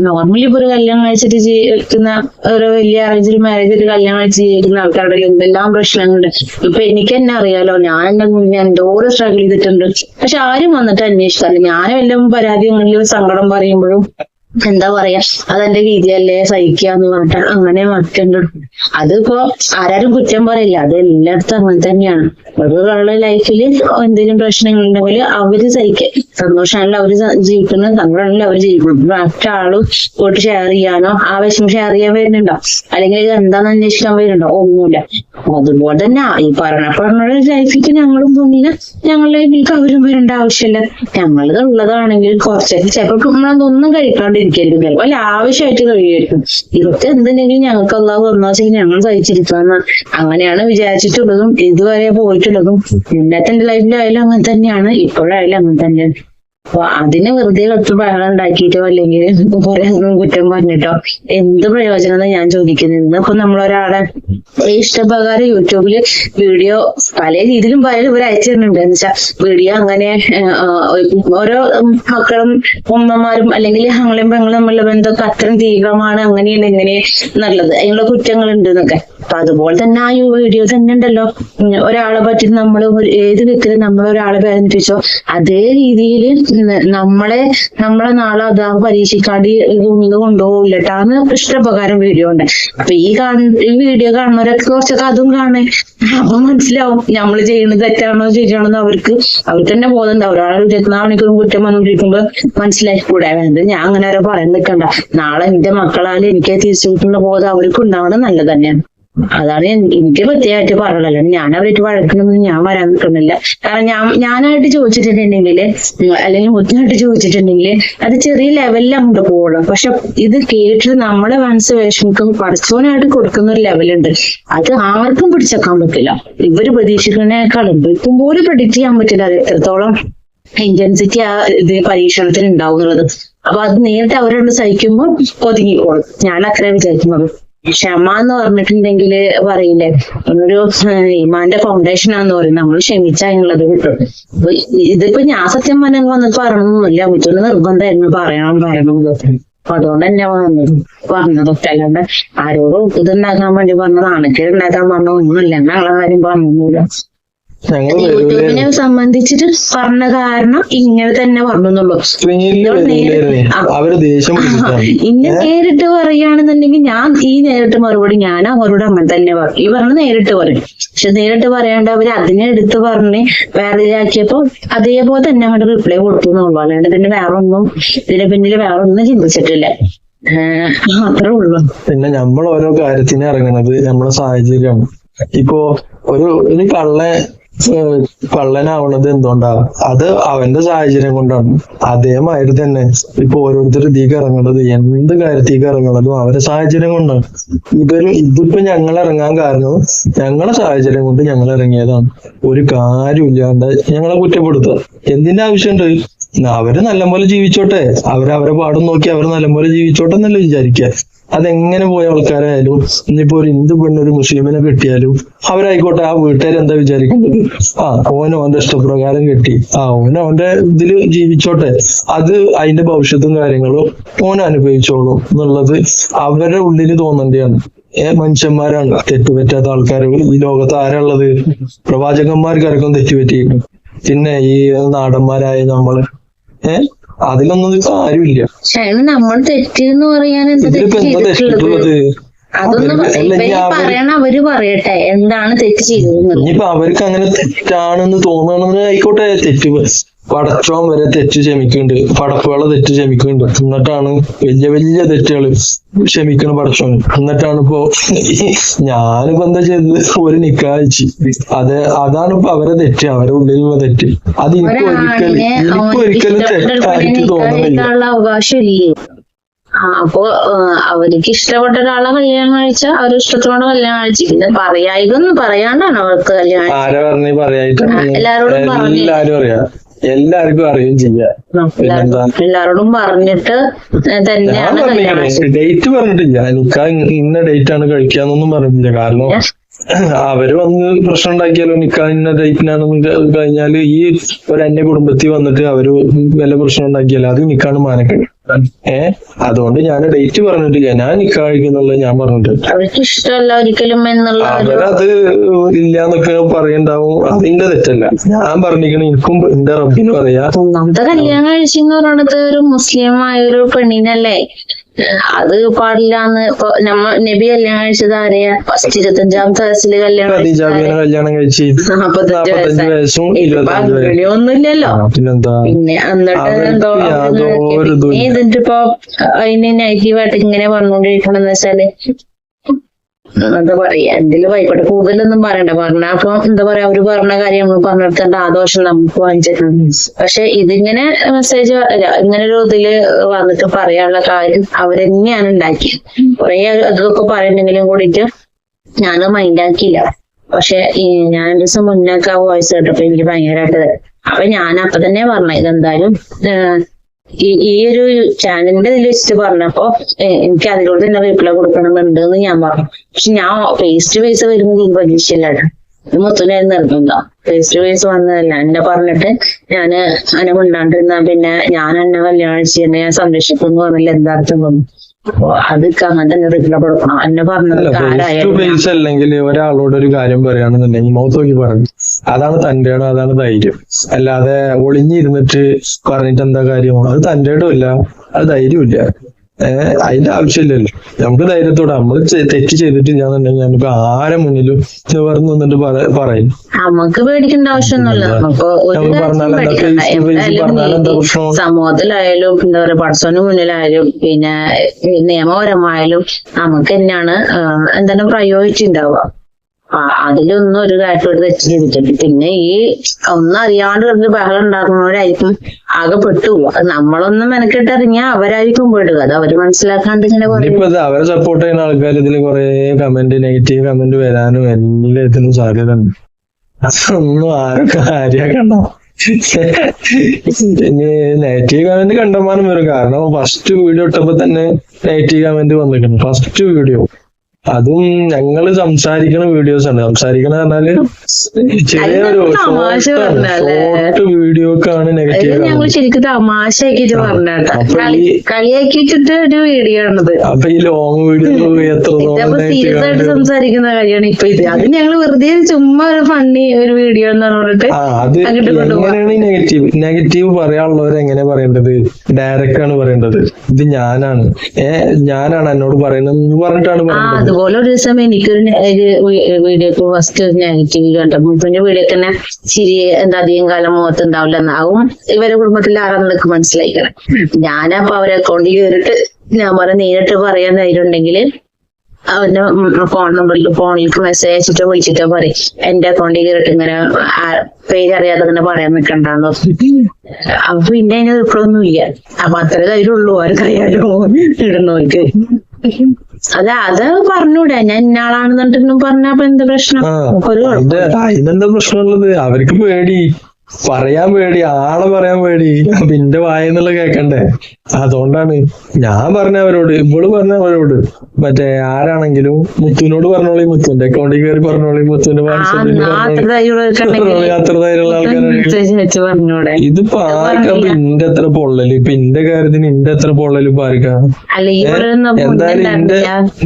നോർമലി ഇപ്പൊ ഒരു കല്യാണം കഴിച്ചിട്ട് ജീവിക്കുന്ന ഒരു വലിയ അറേഞ്ച് മാരേജ് കല്യാണം കഴിച്ച് ജീവിക്കുന്ന ആൾക്കാരുടെ എന്തെല്ലാം പ്രശ്നങ്ങളുണ്ട്. ഇപ്പൊ എനിക്ക് തന്നെ അറിയാലോ, ഞാൻ എന്റെ മുന്നേ എന്തോരം സ്ട്രഗിൾ ചെയ്തിട്ടുണ്ട്. പക്ഷെ ആരും വന്നിട്ട് അന്വേഷിക്കാറില്ല. ഞാനും എല്ലാം പരാതികളിലും സങ്കടം പറയുമ്പോഴും എന്താ പറയാ, അതെന്റെ രീതിയല്ലേ സഹിക്കാന്ന് പറഞ്ഞിട്ട് അങ്ങനെ മറ്റുണ്ട്. അതിപ്പോ ആരും കുറ്റം പറയില്ല, അത് എല്ലായിടത്തും അങ്ങനെ തന്നെയാണ്. ഒരാളുടെ ലൈഫില് എന്തെങ്കിലും പ്രശ്നങ്ങളുണ്ടെങ്കിൽ അവര് സഹിക്കുക, സന്തോഷമാണല്ലോ അവര് ജീവിക്കുന്നത്, സങ്കടമാണല്ലോ അവര് ജീവിക്കണം. മറ്റാള് പോയിട്ട് ഷെയർ ചെയ്യാനോ ആ വിഷയം ഷെയർ ചെയ്യാൻ വരുന്നുണ്ടോ, അല്ലെങ്കിൽ ഇത് എന്താന്ന് അന്വേഷിക്കാൻ വരുന്നുണ്ടോ, ഒന്നുമില്ല. അതുപോലെ തന്നെ ഈ പറഞ്ഞ ലൈഫിക്ക് ഞങ്ങളും മുന്നില് ഞങ്ങളുടെ ലൈഫിലേക്ക് അവരും വരേണ്ട ആവശ്യമില്ല. ഞങ്ങളത് ഉള്ളതാണെങ്കിൽ കുറച്ചൊക്കെ ചിലപ്പോൾ നമ്മളതൊന്നും കഴിക്കാണ്ടിരിക്കും, വല്ല ആവശ്യമായിട്ട് കഴിയുമായിരിക്കും. ഇതൊക്കെ എന്തുണ്ടെങ്കിലും ഞങ്ങൾക്ക് അല്ലാതെ ഒന്നാശം ഞങ്ങൾ സഹിച്ചിരിക്കാന്ന് അങ്ങനെയാണ് വിചാരിച്ചിട്ടുള്ളതും ഇതുവരെ പോയിട്ടുള്ളതും. ഇന്നത്തെ എന്റെ ലൈഫിലായാലും അങ്ങനെ തന്നെയാണ്, ഇപ്പോഴായാലും അങ്ങനെ തന്നെയാണ്. അപ്പൊ അതിന് വെറുതെ കുറച്ച് ബഹളം ഉണ്ടാക്കിയിട്ടോ അല്ലെങ്കിൽ കുറെ കുറ്റം പറഞ്ഞിട്ടോ എന്ത് പ്രയോജനം ഞാൻ ചോദിക്കുന്നത്. ഇന്നിപ്പോ നമ്മളൊരാളെ ഇഷ്ടപ്രകാരം യൂട്യൂബില് വീഡിയോ പല രീതിയിലും പലരും ഇവർ അയച്ചു തരുന്നുണ്ട്. എന്ന് വെച്ചാൽ വീഡിയോ അങ്ങനെ ഓരോ മക്കളും ഉമ്മമാരും അല്ലെങ്കിൽ ആങ്ങളെയും പെങ്ങളും തമ്മിലുള്ള ബന്ധമൊക്കെ അത്രയും തീവ്രമാണ്, അങ്ങനെയാണ് ഇങ്ങനെ നല്ലത്, അതിനുള്ള കുറ്റങ്ങളുണ്ട് എന്നൊക്കെ. അപ്പൊ അതുപോലെ തന്നെ ആ വീഡിയോ തന്നെ ഉണ്ടല്ലോ, ഒരാളെ പറ്റി നമ്മൾ ഏത് വിധത്തില് നമ്മളൊരാളെ വേദനിപ്പിച്ചോ അതേ രീതിയിൽ നമ്മളെ നാളെ അതാ പരീക്ഷിക്കാണ്ട് കൊണ്ടുപോകില്ലട്ടാന്ന് ഇഷ്ടപ്രകാരം വീഡിയോ ഉണ്ട്. അപ്പൊ ഈ വീഡിയോ കാണുന്നവരൊക്കെ കുറച്ചൊക്കെ അതും കാണേ, അപ്പൊ മനസ്സിലാവും നമ്മൾ ചെയ്യുന്നത് തെറ്റാണോ ശരിയാണോന്ന് അവർക്ക് തന്നെ ബോധമുണ്ടാവും. ഒരാളെ 24 മണിക്കൂറും കുറ്റം വന്നോണ്ടിരിക്കുമ്പോ മനസ്സിലാക്കി കൂടെ വേണ്ടത് ഞാൻ അങ്ങനെ വരെ പറയാൻ നിൽക്കണ്ട. നാളെ എന്റെ മക്കളാലും എനിക്ക് തിരിച്ചു കിട്ടുന്ന ബോധം അവർക്കും ഉണ്ടാവണം നല്ലത് തന്നെയാണ്. അതാണ് എനിക്ക് പ്രത്യേകമായിട്ട് പറയുള്ളൂ. ഞാൻ അവരായിട്ട് വഴക്കണമെന്ന് ഞാൻ വരാൻ നിൽക്കുന്നില്ല. കാരണം ഞാനായിട്ട് ചോദിച്ചിട്ടുണ്ടെങ്കിൽ അല്ലെങ്കിൽ മുറ്റായിട്ട് ചോദിച്ചിട്ടുണ്ടെങ്കിൽ അത് ചെറിയ ലെവലിൽ അങ്ങോട്ട് പോകണം. പക്ഷെ ഇത് കേട്ടിട്ട് നമ്മുടെ മനസ്സ് വിഷമിക്കും പഠിച്ചവനായിട്ട് കൊടുക്കുന്ന ഒരു ലെവലുണ്ട്, അത് ആർക്കും പിടിച്ചേക്കാൻ പറ്റില്ല. ഇവര് പ്രതീക്ഷിക്കുന്നതിനേക്കാളും ഇപ്പം പോലും പ്രഡിക്റ്റ് ചെയ്യാൻ പറ്റില്ല അത് എത്രത്തോളം ഇന്റൻസിറ്റി ആ ഇത് പരീക്ഷണത്തിന് ഉണ്ടാവും എന്നുള്ളത്. അപ്പൊ അത് നേരിട്ട് അവരോട് സഹിക്കുമ്പോൾ ഒതുങ്ങിക്കോളും. ഞാൻ അത്ര വിചാരിക്കുന്നത്. ക്ഷമ എന്ന് പറഞ്ഞിട്ടുണ്ടെങ്കില് പറയില്ലേ, ഒരു ഈമാന്റെ ഫൗണ്ടേഷൻ ആന്ന് പറയും. നമ്മൾ ക്ഷമിച്ചുള്ളത് കിട്ടും. അപ്പൊ ഇതിപ്പോ ഞാൻ സത്യം പറഞ്ഞാൽ വന്നിട്ട് പറയണമെന്നില്ല, മുറ്റൊരു നിർബന്ധമായിരുന്നു പറയണം. അപ്പൊ അതുകൊണ്ട് തന്നെ പറഞ്ഞതൊക്കെ. അല്ലാണ്ട് ആരോടും ഇതുണ്ടാക്കാൻ വേണ്ടി പറഞ്ഞത്, അണക്കേട് ഉണ്ടാക്കാൻ പറഞ്ഞ ഒന്നുമില്ല, ഞങ്ങളെ കാര്യം പറഞ്ഞൊന്നുമില്ല. ഞങ്ങള് യൂട്യൂബിനെ സംബന്ധിച്ചിട്ട് പറഞ്ഞ കാരണം ഇങ്ങനെ തന്നെ പറഞ്ഞെന്നുള്ളൂ. സ്ക്രീനില് വരൂലായിരുന്നേ, അവര് ദേഷ്യം പിടിച്ചിട്ടാണ്. ഇന്നെ നേരിട്ട് പറയുകയാണെന്നുണ്ടെങ്കിൽ ഞാൻ ഈ നേരിട്ട് മറുപടി ഞാൻ അവരോട് അങ്ങനെ തന്നെ പറയും. ഈ പറഞ്ഞ നേരിട്ട് പറയും. പക്ഷെ നേരിട്ട് പറയാണ്ട് അവര് അതിനെ എടുത്ത് പറഞ്ഞ് വേറെ ഇതാക്കിയപ്പോ അതേപോലെ തന്നെ അങ്ങോട്ട് റിപ്ലൈ കൊടുത്തു എന്നുള്ളൂ. അല്ലാണ്ട് പിന്നെ വേറെ ഒന്നും ഇതിന് പിന്നിൽ വേറെ ഒന്നും ചിന്തിച്ചിട്ടില്ല. അത്രേ ഉള്ളൂ. പിന്നെ നമ്മൾ ഓരോ കാര്യത്തിന് ഇറങ്ങണത് നമ്മളെ സാഹചര്യമാണ്. ഇപ്പോ ഒരു കള്ളനാവണത് എന്തുകൊണ്ടാ? അത് അവന്റെ സാഹചര്യം കൊണ്ടാണ്. അതേമാതിരി തന്നെ ഇപ്പൊ ഓരോരുത്തർ ഇതിക്ക് ഇറങ്ങണത്, എന്ത് കാര്യത്തേക്ക് ഇറങ്ങണതും അവരുടെ സാഹചര്യം കൊണ്ടാണ്. ഇതിപ്പോ ഞങ്ങൾ ഇറങ്ങാൻ കാരണം ഞങ്ങളെ സാഹചര്യം കൊണ്ട് ഞങ്ങൾ ഇറങ്ങിയതാണ്. ഒരു കാര്യമില്ലാണ്ട് ഞങ്ങളെ കുറ്റപ്പെടുത്തുക എന്തിന്റെ ആവശ്യമുണ്ട്? അവര് നല്ലപോലെ ജീവിച്ചോട്ടെ, അവരെ പാടും നോക്കി അവർ നല്ലപോലെ ജീവിച്ചോട്ടെ എന്നല്ല വിചാരിക്കുക. അതെങ്ങനെ പോയ ആൾക്കാരായാലും, ഇനിയിപ്പോ ഒരു ഹിന്ദു പെണ്ണൊരു മുസ്ലിമിനെ കെട്ടിയാലും അവരായിക്കോട്ടെ, ആ വീട്ടുകാർ എന്താ വിചാരിക്കുന്നത്? ഓന്റെ ഇഷ്ടപ്രകാരം കെട്ടി, അവന്റെ ഇതില് ജീവിച്ചോട്ടെ, അത് അതിന്റെ ഭവിഷ്യത്തും കാര്യങ്ങളും ഓൻ അനുഭവിച്ചോളും എന്നുള്ളത് അവരുടെ ഉള്ളില് തോന്നേണ്ടതാണ്. മനുഷ്യന്മാരാണ് തെറ്റുപറ്റാത്ത ആൾക്കാർ ഈ ലോകത്ത് ആരാളുള്ളത്? പ്രവാചകന്മാർക്കാർക്കും തെറ്റുപറ്റിയിരിക്കും. പിന്നെ ഈ നാടന്മാരായ നമ്മള് അതിലൊന്നും കാര്യമില്ല. നമ്മൾ തെറ്റെന്ന് പറയാൻ ഇതിലിപ്പോ എന്താ തെറ്റുള്ളത്? അതൊന്നും പറയണ അവര് പറയട്ടെ എന്താണ് തെറ്റ് ചെയ്തത്. ഇനിയിപ്പോ അവർക്ക് അങ്ങനെ തെറ്റാണെന്ന് തോന്നണമെന്ന് ആയിക്കോട്ടെ. തെറ്റ് പടച്ചോൻ വരെ തെറ്റ് ക്ഷമിക്കുന്നുണ്ട്, പടപ്പുകളെ തെറ്റ് ക്ഷമിക്കുന്നുണ്ട്. എന്നിട്ടാണ് വലിയ വലിയ തെറ്റുകൾ ക്ഷമിക്കണ പടച്ചോൻ. എന്നിട്ടാണ് ഇപ്പോ ഞാനിപ്പോ എന്താ ചെയ്തത്? ഒരു നിക്കാഴ്ച അതാണ് ഇപ്പൊ അവരെ തെറ്റ്, അവരുടെ ഉള്ളിലുള്ള തെറ്റ്. അത് എനിക്കൊരിക്കലും തെറ്റായിട്ട് തോന്നുന്നില്ല. അവകാശമില്ലേ? അപ്പൊ അവർക്ക് ഇഷ്ടപ്പെട്ട ഒരാളെ കല്യാണം കഴിച്ച അവരുടെ ഇഷ്ടത്തോടെ കല്യാണം കഴിച്ചു. പിന്നെ പറയായികൊന്നും പറയാണ്ടാണ് അവർക്ക് കല്യാണം. ആരാ പറഞ്ഞ പറയായിട്ട്? എല്ലാരും അറിയാം, എല്ലാവർക്കും അറിയുകയും ചെയ്യാം. എല്ലാരോടും പറഞ്ഞിട്ട് തന്നെയാണ് ഡേറ്റ് പറഞ്ഞിട്ടില്ല. എനിക്ക് ഇന്ന ഡേറ്റ് ആണ് കഴിക്കാന്നൊന്നും പറഞ്ഞിട്ടില്ല. കാരണം അവര് വന്ന് പ്രശ്നം ഉണ്ടാക്കിയാലോ നിക്കാ ഇന്ന ഡേറ്റിനാണെന്ന് കഴിഞ്ഞാല് ഈ ഒരു അന്യ കുടുംബത്തിൽ വന്നിട്ട് അവര് വല്ല പ്രശ്നം ഉണ്ടാക്കിയാലോ അത് നിക്കാണ് മാനക്കേട്. അതുകൊണ്ട് ഞാൻ ഡേറ്റ് പറഞ്ഞിട്ടില്ല. ഞാൻ നിക്കാ കഴിക്കുന്നുള്ളത് ഞാൻ പറഞ്ഞിട്ടുണ്ട്. അവർക്ക് ഇഷ്ടമല്ല ഒരിക്കലും എന്നുള്ള അവരത് ഇല്ലാന്നൊക്കെ പറയണ്ടാവും. അതിന്റെ തെറ്റല്ല, ഞാൻ പറഞ്ഞിരിക്കണ എനിക്കും എന്റെ റബ്ബിനും അറിയാം. ഒന്നാമത്തെ കല്യാണം കഴിച്ചെന്ന് പറയുന്നത് ഒരു മുസ്ലിം ആയ ഒരു പെണ്ണിനല്ലേ. അത് പാടില്ലാന്ന് ഇപ്പൊ നബി കല്യാണം കഴിച്ചത് ആരെയാ? 25-ാമത്തെ വയസ്സില് കല്യാണം കഴിച്ച് 45 വയസ്സും 25 വയസ്സും ഒന്നുമില്ലല്ലോ. പിന്നെന്താ? പിന്നെ എന്നിട്ട് ഇതിന്റെ ഇപ്പൊ അതിന് നെഗറ്റീവായിട്ട് ഇങ്ങനെ പറഞ്ഞുകൊണ്ടിരിക്കണെന്ന് വെച്ചാല് എന്താ പറയാ, എന്തെങ്കിലും ആയിക്കോട്ടെ, കൂടുതലൊന്നും പറയണ്ട. പറഞ്ഞ അപ്പൊ എന്താ പറയാ, അവര് പറഞ്ഞ കാര്യം നമ്മൾ പറഞ്ഞെടുത്തേണ്ട ആ ദോഷം നമുക്ക് വാങ്ങിച്ചിട്ടുണ്ട്. പക്ഷെ ഇതിങ്ങനെ മെസ്സേജ് ഇങ്ങനെ ഒരു ഇതില് വന്നിട്ട് പറയാനുള്ള കാര്യം അവരെന്നെയാണ് ഉണ്ടാക്കിയത്. കുറെ അതൊക്കെ പറയുന്നെങ്കിലും കൂടിയിട്ട് ഞാൻ മൈൻഡാക്കിയില്ല. പക്ഷെ ഞാൻ ഒരു ദിവസം മുന്നൊക്കെ ആ വോയിസ് കേട്ടപ്പോ എനിക്ക് ഭയങ്കരമായിട്ട് അപ്പൊ ഞാൻ അപ്പൊ തന്നെ പറഞ്ഞ ഇതെന്തായാലും ഈ ഒരു ചാനലിന്റെ ഇതിൽ വെച്ചിട്ട് പറഞ്ഞപ്പോ എനിക്ക് അതിലൂടെ തന്നെ റിപ്ലൈ കൊടുക്കണമെന്നുണ്ട് എന്ന് ഞാൻ പറഞ്ഞു. പക്ഷെ ഞാൻ ഫേസ് ടു ഫേസ് വരുന്നത് ഈ പ്രതീക്ഷയിലാണ്. ഇത് മൊത്തം നിർബന്ധം ഫേസ് ടു ഫേസ് വന്നതല്ല. എന്നെ പറഞ്ഞിട്ട് ഞാന് അങ്ങനെ മിണ്ടാണ്ടിരുന്ന പിന്നെ ഞാൻ എന്നെ കല്യാണം കഴിച്ച് ഞാൻ സംരക്ഷിക്കുന്നു പറഞ്ഞില്ല എന്താർത്ഥം വന്നു. അപ്പൊ അതൊക്കെ അങ്ങനെ തന്നെ റിപ്ലൈ കൊടുക്കണം. എന്നെ പറഞ്ഞത് അല്ലെങ്കിൽ ഒരാളോട് ഒരു കാര്യം പറയുകയാണെന്നുണ്ടെങ്കിൽ മൗത്ത് നോക്കി പറഞ്ഞു. അതാണ് തന്റെ ഇടം, അതാണ് ധൈര്യം. അല്ലാതെ ഒളിഞ്ഞിരുന്നിട്ട് പറഞ്ഞിട്ട് എന്താ കാര്യം? അത് തന്റെ ഇടം ഇല്ല, അത് ധൈര്യമില്ല. അതിന്റെ ആവശ്യമില്ലല്ലോ. നമുക്ക് ധൈര്യത്തോടെ നമ്മൾ തെറ്റ് ചെയ്തിട്ടില്ലാന്നുണ്ടെങ്കിൽ നമുക്ക് ആരെ മുന്നിലും ചേർന്ന് നിന്നിട്ട് പറയും. നമുക്ക് പേടിക്കേണ്ട ആവശ്യമൊന്നുമില്ല. സമൂഹത്തിലായാലും എന്താ പറയാ, പടച്ചോന് മുന്നിലായാലും പിന്നെ നിയമപരമായാലും നമുക്ക് തന്നെയാണ് എന്താണ് പ്രയോറിറ്റി ഉണ്ടാവുക. അതിലൊന്നും ഒരു കാര്യത്തോട് തെറ്റ് ചെയ്തിട്ടുണ്ട്. പിന്നെ ഈ ഒന്നും അറിയാണ്ട് കിടന്ന് ബഹളം ഉണ്ടാക്കുന്നവരായിരിക്കും ആകെ പെട്ടുപോകും. അത് നമ്മളൊന്നും മെനക്കെട്ടിറങ്ങിയാൽ അവരായിരിക്കും പെടുക. അത് അവര് മനസ്സിലാക്കാണ്ട് ഇങ്ങനെ അവരെ സപ്പോർട്ട് ചെയ്യുന്ന ആൾക്കാർ ഇതിൽ കുറെ കമന്റ്, നെഗറ്റീവ് കമന്റ് വരാനും എല്ലാത്തിനും സാധ്യത ഉണ്ട്. അതൊന്നും ആരും കാര്യാക്കണ്ട. ഇനി നെഗറ്റീവ് കമന്റ് കണ്ടമാനം വരും. കാരണം ഫസ്റ്റ് വീഡിയോ ഇട്ടപ്പോ തന്നെ നെഗറ്റീവ് കമന്റ് വന്നിരിക്കുന്നു. ഫസ്റ്റ് വീഡിയോ അതും ഞങ്ങള് സംസാരിക്കണ വീഡിയോസ് ആണ്. സംസാരിക്കണ പറഞ്ഞാല് ചെറിയൊരു തമാശ പറഞ്ഞല്ലേ? ഷോർട്ട് വീഡിയോക്കാണ് നെഗറ്റീവ്. ഞങ്ങൾ ശരിക്കും തമാശയാക്കിട്ട് പറഞ്ഞേട്ടാ, കളിയാക്കിച്ചിട്ട് ഒരു വീഡിയോ ആണത്. അപ്പൊ ഈ ലോങ് വീഡിയോ ഇതപ്പോ സീരിയസ് ആയിട്ട് സംസാരിക്കുന്ന കാര്യമാണ് ഇപ്പൊ ഇത്. അത് ഞങ്ങൾ വെറുതെ ചുമ്മാ ഒരു ഫണ്ണി ഒരു വീഡിയോ എന്ന് പറഞ്ഞിട്ട് അത് എങ്ങനെയാണ് നെഗറ്റീവ് പറയാനുള്ളവർ എങ്ങനെ പറയേണ്ടത്? ഡയറക്റ്റ് ആണ് പറയേണ്ടത്. ഇത് ഞാനാണ് എന്നോട് പറയുന്നത് പറഞ്ഞിട്ടാണ് പറയുന്നത്. അതുപോലെ ഒരു ദിവസം എനിക്കൊരു വീഡിയോക്ക് ഫസ്റ്റ് ഒരു നെഗറ്റീവ് കണ്ടപ്പോ പിന്നെ വീഡിയോ തന്നെ ചിരി എന്താ അധികം കാലം മുഖത്ത് ഉണ്ടാവില്ല എന്നാവും ഇവരെ കുടുംബത്തിൽ ആരാന്നൊക്കെ മനസ്സിലായിക്കണം. ഞാനപ്പൊ അവരെ അക്കൗണ്ടിൽ കയറിട്ട് ഞാൻ നേരിട്ട് പറയാൻ ധൈര്യമുണ്ടെങ്കിൽ അവന്റെ ഫോണിലേക്ക് മെസ്സേജ് അയച്ചിട്ടോ വിളിച്ചിട്ടോ പറയും എന്റെ അക്കൗണ്ടിൽ കയറിട്ട് ഇങ്ങനെ പേരറിയാതെ അങ്ങനെ പറയാൻ നിൽക്കണ്ടെന്ന്. അപ്പൊ പിന്നെ അതിന് റിപ്ലൈ ഇല്ല. അപ്പൊ അത്ര ധൈര്യമുള്ളൂ ആർക്കറിയാലോ ഇടുന്നവർക്ക്. അത് പറഞ്ഞൂടെ ഞാൻ ഇന്നാളാണെന്നിട്ടും പറഞ്ഞപ്പോ എന്ത് പ്രശ്നം? അതിനെന്താ പ്രശ്നമുള്ളത്? അവർക്ക് പേടി, പറയാൻ പേടി, ആളെ പറയാൻ പേടി. അപ്പൊ എന്റെ വായെന്നുള്ള കേക്കണ്ടേ? അതുകൊണ്ടാണ് ഞാൻ പറഞ്ഞവരോട്, ഇവള് പറഞ്ഞവരോട് മറ്റേ ആരാണെങ്കിലും മുത്തുവിനോട് പറഞ്ഞോളി, മുത്തുവിന്റെ അക്കൗണ്ടിൽ കയറി പറഞ്ഞോളി, മുത്തുവിന്റെ വാട്സാപ്പിൽ പറഞ്ഞോളി. അത്ര ധൈര്യമുള്ള ആൾക്കാരാണ്. ഇതിപ്പോ ആർക്കാ ഇന്റെ എത്ര പൊള്ളല്? ഇപ്പൊ ഇന്റെ കാര്യത്തിന് ഇന്റെ എത്ര പൊള്ളല് ഇപ്പൊ ആർക്കാ? എന്തായാലും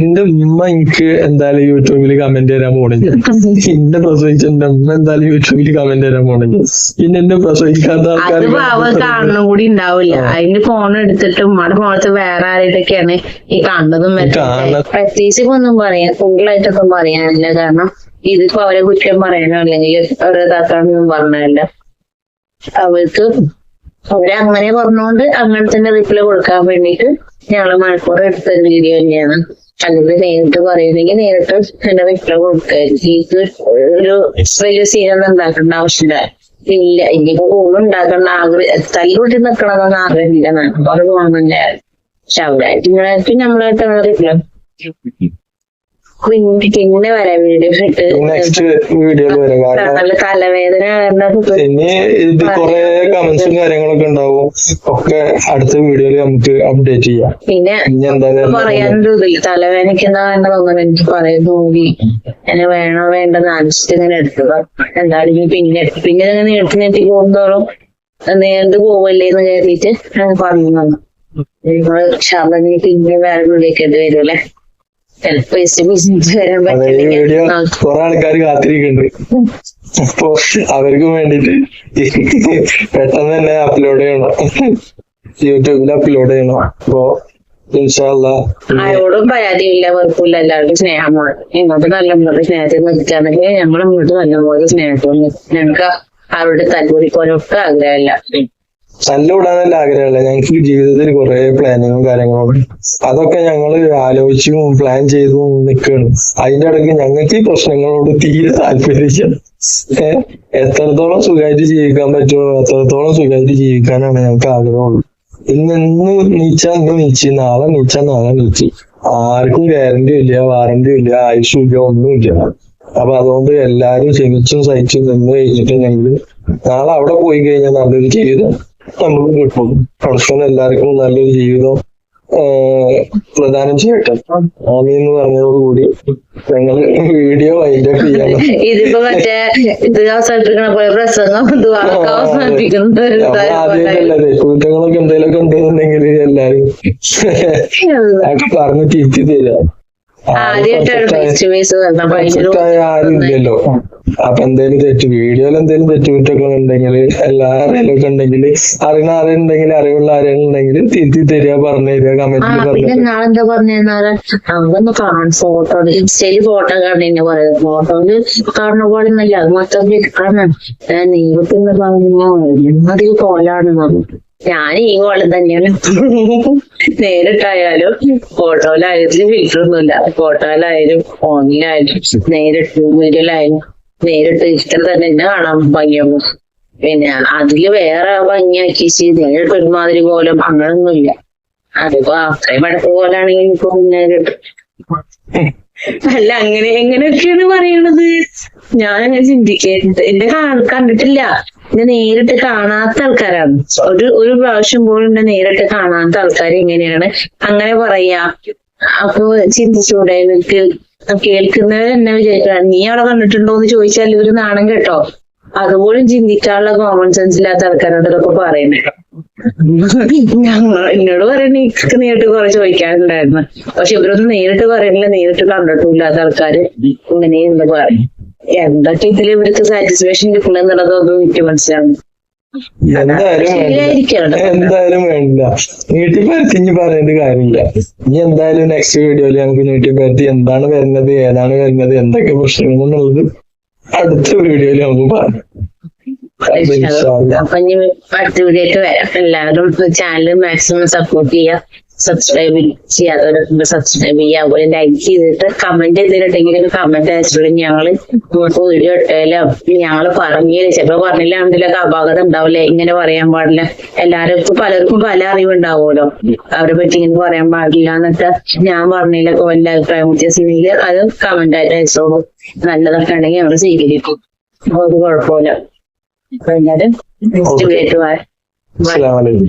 എന്റെ ഉമ്മ എനിക്ക് എന്തായാലും യൂട്യൂബിൽ കമന്റ് തരാൻ പോണെങ്കിൽ, എന്റെ പ്രസവിച്ച എന്റെ ഉമ്മ എന്തായാലും യൂട്യൂബിൽ കമന്റ് തരാൻ പോണെങ്കിൽ പിന്നെ എന്നെ പ്രസവിക്കാത്ത ആൾക്കാർ കാണുന്ന കൂടി ഉണ്ടാവില്ല. അതിന്റെ ഫോൺ എടുത്തിട്ട് ഉമ്മയുടെ ഫോണത്ത് വേറെ ആരുടെയൊക്കെയാണ് ഈ കാണുന്നതും. പ്രത്യേകിച്ച് ഒന്നും പറയാൻ കൂടുതലായിട്ടൊക്കെ പറയാനില്ല. കാരണം ഇതിപ്പോ അവരെ കുറ്റം പറയാനോ അല്ലെങ്കിൽ അവരെ ഇതാക്കാനൊന്നും പറഞ്ഞല്ല. അവർക്ക് അവരങ്ങനെ പറഞ്ഞുകൊണ്ട് അങ്ങനെ തന്നെ റിപ്ലൈ കൊടുക്കാൻ വേണ്ടിയിട്ട് ഞങ്ങള് മണിക്കൂർ എടുത്തൊരു വീഡിയോ തന്നെയാണ്. അല്ലെങ്കിൽ നേരിട്ട് പറയുന്നെങ്കിൽ നേരിട്ട് എന്നെ റിപ്ലൈ കൊടുക്കായിരിക്കും. ഇത് ഒരു വലിയ സീനൊന്നും ഉണ്ടാക്കേണ്ട ആവശ്യമില്ല. ഇല്ല ഇനിയിപ്പോ ഉണ്ടാക്കേണ്ട തല്ലുകൂട്ടി നിക്കണമെന്ന് ആഗ്രഹമില്ല. നാട്ടിൽ പോകുന്നില്ല. പക്ഷെ അവരായിട്ട് ഇങ്ങളായിട്ട് നമ്മളായിട്ട് റിപ്ലൈ പിന്നെ വരാം വീഡിയോ ഇട്ട് നല്ല തലവേദന ഇത് കൊറേ കമന്റ്സും കാര്യങ്ങളൊക്കെ ഉണ്ടാവും. ഒക്കെ അടുത്ത വീഡിയോയിൽ നമുക്ക് അപ്ഡേറ്റ് ചെയ്യാം. പിന്നെ പറയാനൊരു ഇതില്ല. തലവേദനയ്ക്ക് എന്താ വേണ്ടതൊന്നും എനിക്ക് പറയുന്നു കൂടി എന്നെ വേണോ വേണ്ടെന്ന് ആലോചിച്ചിട്ട് ഇങ്ങനെ എടുത്തത്. എന്തായാലും പിന്നെ ഇങ്ങനെ നീട്ടി പോകുന്നതോറും നേരിട്ട് പോവല്ലേന്ന് കരുതിയിട്ട് ഞാൻ പറഞ്ഞു. നിങ്ങള് ക്ഷമ പിന്നെ വേറെ വിളിക്കേണ്ടി വരുമല്ലേ? വീഡിയോ കുറെ ആൾക്കാർ കാത്തിരിക്കുന്നുണ്ട്. അപ്പൊ അവർക്ക് വേണ്ടിട്ട് പെട്ടെന്ന് തന്നെ അപ്ലോഡ് ചെയ്യണം, യൂട്യൂബിൽ അപ്ലോഡ് ചെയ്യണം. അപ്പൊ ആരോടും പരാതിയില്ല, വെറുപ്പില്ല, എല്ലാവർക്കും സ്നേഹമാണ്. ഇങ്ങോട്ട് നല്ലപോലെ സ്നേഹത്തിൽ നിൽക്കുകയാണെങ്കിൽ ഞങ്ങൾ ഇങ്ങോട്ട് നല്ലപോലെ സ്നേഹത്തോടെ ഞങ്ങൾക്ക് അവരുടെ തല്ലുപിടിക്കാനൊട്ടും ആഗ്രഹമില്ല. തല്ലുകൂടാനല്ല ആഗ്രഹമല്ല, ഞങ്ങൾക്ക് ജീവിതത്തിൽ കുറെ പ്ലാനിങ്ങും കാര്യങ്ങളും അതൊക്കെ ഞങ്ങൾ ആലോചിച്ചും പ്ലാൻ ചെയ്തും നിൽക്കുകയാണ്. അതിന്റെ ഇടയ്ക്ക് ഞങ്ങൾക്ക് ഈ പ്രശ്നങ്ങളോട് തീരെ താല്പര്യമില്ല. എത്രത്തോളം സുഖമായിട്ട് ജീവിക്കാൻ പറ്റുമോ അത്രത്തോളം സുഖമായിട്ട് ജീവിക്കാനാണ് ഞങ്ങൾക്ക് ആഗ്രഹമുള്ളൂ. ഇന്ന് നീച്ചാ ഇന്ന് നീച്ച്, നാളെ നീച്ചാ നാളെ നീച്ച്. ആർക്കും ഗ്യാരണ്ടിയും ഇല്ല, വാറണ്ടിയും ഇല്ല, ആയുസ്സും ഇല്ല, ഒന്നുമില്ല. അപ്പൊ അതുകൊണ്ട് എല്ലാരും ക്ഷമിച്ചും സഹിച്ചും നിന്ന് കഴിഞ്ഞിട്ടുണ്ടെങ്കിൽ നാളെ അവിടെ പോയി കഴിഞ്ഞാൽ നല്ലൊരു ജീവിതം നമുക്ക് കിട്ടും. പഠിക്കുന്ന എല്ലാവർക്കും നല്ലൊരു ജീവിതം പ്രദാനം ചെയ്യട്ടെ. ആമീൻ എന്ന് പറഞ്ഞതോടുകൂടി ഞങ്ങൾ വീഡിയോ അതിന്റെ ഇതിപ്പോ മറ്റേ ഇത് അവസാനിപ്പിക്കണ പോലെ പ്രസംഗം ആദ്യമല്ല കുറ്റങ്ങളൊക്കെ എന്തെങ്കിലുമൊക്കെ ഉണ്ടെന്നുണ്ടെങ്കിൽ എല്ലാരും പറഞ്ഞ് തിരിച്ചു തരാം. ആരും ഇല്ലല്ലോ. അപ്പൊ എന്തേലും തെറ്റ് വീഡിയോയിൽ എന്തേലും തെറ്റുകുറ്റൊക്കെ ഉണ്ടെങ്കിൽ എല്ലാവരും ഉണ്ടെങ്കിൽ അറിയുന്ന ആരുണ്ടെങ്കിൽ അറിവുള്ള ആരുണ്ടെങ്കിൽ തിരുത്തി തരിക, പറഞ്ഞു തരിക, കമന്റിൽ നാളെന്താ പറഞ്ഞ ഫോട്ടോ ഇൻസ്റ്റയില് ഫോട്ടോ കാണുന്ന പറയുന്നത്. ഫോട്ടോയില് കാണുന്ന പോലെ ഒന്നല്ല, അത് മൊത്തം കാണാൻ നീളത്തിന് പറഞ്ഞു കോലാണെന്ന് പറഞ്ഞു. ഞാൻ ഈ കോലം തന്നെയാണ് നേരിട്ടായാലും. ഫോട്ടോയിലായാലും ഫിൽറ്റർ ഒന്നുമില്ല. ഫോട്ടോയിലായാലും ഫോണിലായാലും നേരിട്ട് വീഡിയോയിലായാലും നേരിട്ട് ഇത്ര തന്നെ എന്നെ കാണാൻ ഭംഗിയാകും. പിന്നെ അതില് വേറെ ഭംഗിയാക്കി നേരിട്ട് ഒരുമാതിരി കോലം അങ്ങനൊന്നുമില്ല. അതിപ്പോ അത്രയും പടത്ത് പോലാണെങ്കിൽ ഇപ്പൊ നേരിട്ട് അല്ല എങ്ങനെയൊക്കെയാണ് പറയണത്. ഞാനങ്ങനെ ചിന്തിക്കരുത്. എന്നെ കണ്ടിട്ടില്ല, എന്നെ നേരിട്ട് കാണാത്ത ആൾക്കാരാണ്. ഒരു പ്രാവശ്യം പോലും എന്നെ നേരിട്ട് കാണാത്ത ആൾക്കാർ എങ്ങനെയാണ് അങ്ങനെ പറയാ? അപ്പൊ ചിന്തിച്ചൂടെ എനിക്ക് കേൾക്കുന്നവർ എന്നെ വിചാരിക്കണം നീ അവിടെ കണ്ടിട്ടുണ്ടോ എന്ന് ചോദിച്ചാൽ ഇവര് നാണം കേട്ടോ. അതുപോലും ചിന്തിക്കാനുള്ള കോമൺ സെൻസ് ഇല്ലാത്ത ആൾക്കാരോട് ഇതൊക്കെ പറയുന്നത്. എന്നോട് പറയണ എനിക്ക് നേരിട്ട് കുറെ ചോദിക്കാനുണ്ടായിരുന്നു. പക്ഷെ ഇവരൊന്നും നേരിട്ട് പറയണില്ല, നേരിട്ട് കണ്ടിട്ടില്ലാത്ത ആൾക്കാര് ഇങ്ങനെ എന്താ പറയും. എന്തൊക്കെ ഇതിൽ ഇവർക്ക് സാറ്റിസ്ഫാക്ഷൻ കിട്ടണമെന്നുള്ളതൊന്നും എനിക്ക് മനസ്സിലാവും. എന്തായാലും വേണ്ടില്ല നീട്ടി പരത്തി ഇനി പറയേണ്ട കാര്യമില്ല. ഇനി എന്തായാലും നെക്സ്റ്റ് വീഡിയോയിൽ ഞങ്ങൾക്ക് നീട്ടി പരത്തി എന്താണ് വരുന്നത്, ഏതാണ് വരുന്നത്, എന്തൊക്കെ പ്രശ്നങ്ങൾ എന്നുള്ളത് അടുത്ത വീഡിയോയിൽ നമുക്ക് പറയാം. അപ്പൊ ഇനി അടുത്ത വീഡിയോ ആയിട്ട് വരാം. എല്ലാവരും ചാനൽ മാക്സിമം സപ്പോർട്ട് ചെയ്യുക, സബ്സ്ക്രൈബ് ചെയ്യാത്തവരൊക്കെ സബ്സ്ക്രൈബ് ചെയ്യുക, അതുപോലെ ലൈക്ക് ചെയ്തിട്ട് കമന്റ് ചെയ്തിട്ടുണ്ടെങ്കിൽ കമന്റ് അയച്ചിട്ടുണ്ടെങ്കിൽ ഞങ്ങള് വീഡിയോ ഇട്ടാലും ഞങ്ങള് പറഞ്ഞില്ല, ചിലപ്പോ പറഞ്ഞില്ലാണ്ടെങ്കിലൊക്കെ അപാകത ഉണ്ടാവില്ലേ, ഇങ്ങനെ പറയാൻ പാടില്ല. എല്ലാവർക്കും പലർക്കും പല അറിവുണ്ടാവുമല്ലോ, അവരെ പറ്റി ഇങ്ങനെ പറയാൻ പാടില്ല എന്നൊക്കെ ഞാൻ പറഞ്ഞില്ല. വല്ല അഭിപ്രായം വ്യത്യാസമെങ്കിൽ അത് കമന്റ് ആയിട്ട് അയച്ചോളൂ. നല്ലതൊക്കെ ഉണ്ടെങ്കിൽ ഞങ്ങൾ സ്വീകരിക്കും, ഒരു കുഴപ്പമില്ല. അപ്പൊ എല്ലാവരും നെക്സ്റ്റ് വീഡിയോ ആയിട്ട് അസ്സലാമു അലൈക്കും.